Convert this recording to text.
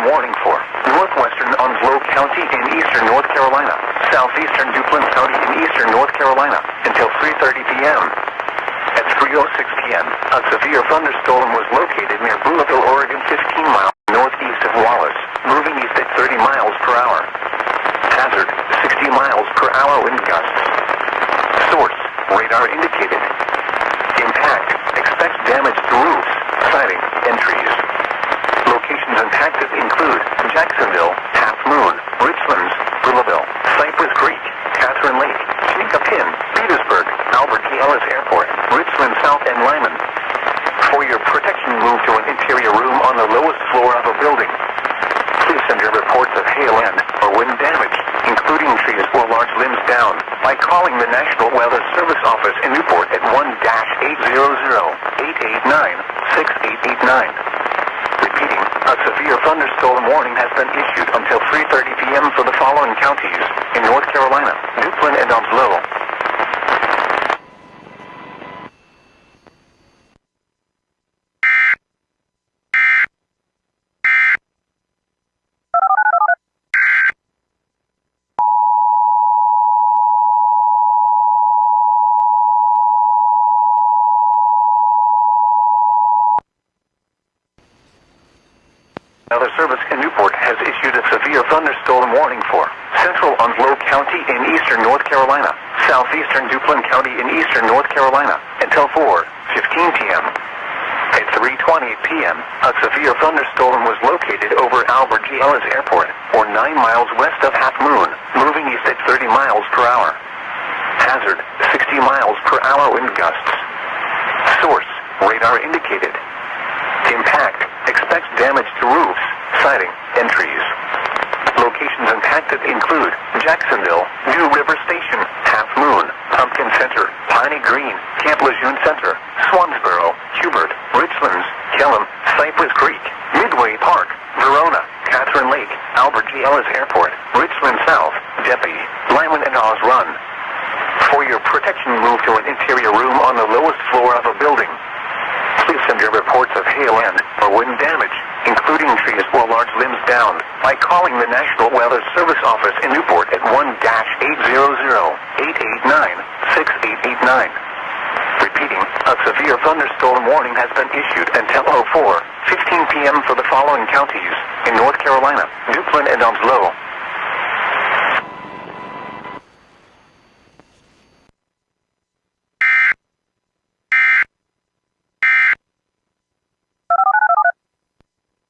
warning for northwestern Onslow County in eastern North Carolina, southeastern Duplin County in eastern North Carolina until 3:30 p.m. At 3:06 p.m., a severe thunderstorm was located near Boonville, Oregon, 15 miles northeast of Wallace, moving east at 30 miles per hour. Hazard, 60 miles per hour wind gusts. Source, radar indicated. Impact, expect damage to roofs, siding, and trees. Locations impacted include Jacksonville, Half Moon, Richlands, Louisville, Cypress Creek, Catherine Lake, Chincopiin, Petersburg, Albert G. Ellis Airport, Richland South, and Lyman. For your protection, move to an interior room on the lowest floor of a building. Please send your reports of hail and or wind damage, including trees or large limbs down, by calling the National Weather Service office in Newport at 1-800-889-6889. Repeating, a severe thunderstorm warning has been issued until 3:30 p.m. for the following counties in North Carolina: Duplin and Onslow. Another service in Newport has issued a severe thunderstorm warning for central Onslow County in eastern North Carolina, southeastern Duplin County in eastern North Carolina until 4:15 p.m. At 3:20 p.m., a severe thunderstorm was located over Albert G. Ellis Airport, or 9 miles west of Half Moon, moving east at 30 miles per hour. Hazard, 60 miles per hour wind gusts. Source, radar indicated. Impact, expect damage to roofs, siding, and trees. Locations impacted include Jacksonville, New River Station, Half Moon, Pumpkin Center, Piney Green, Camp Lejeune Center, Swansboro, Hubert, Richlands, Kellam, Cypress Creek, Midway Park, Verona, Catherine Lake, Albert G. Ellis Airport, Richland South, Deppy, Lyman, and Oz Run. For your protection, move to an interior room on the lowest floor of a building. Please send your reports of hail and or wind damage, including trees or large limbs down, by calling the National Weather Service office in Newport at 1-800-889-6889. Repeating, a severe thunderstorm warning has been issued until 4:15 p.m. for the following counties in North Carolina: Duplin and Onslow.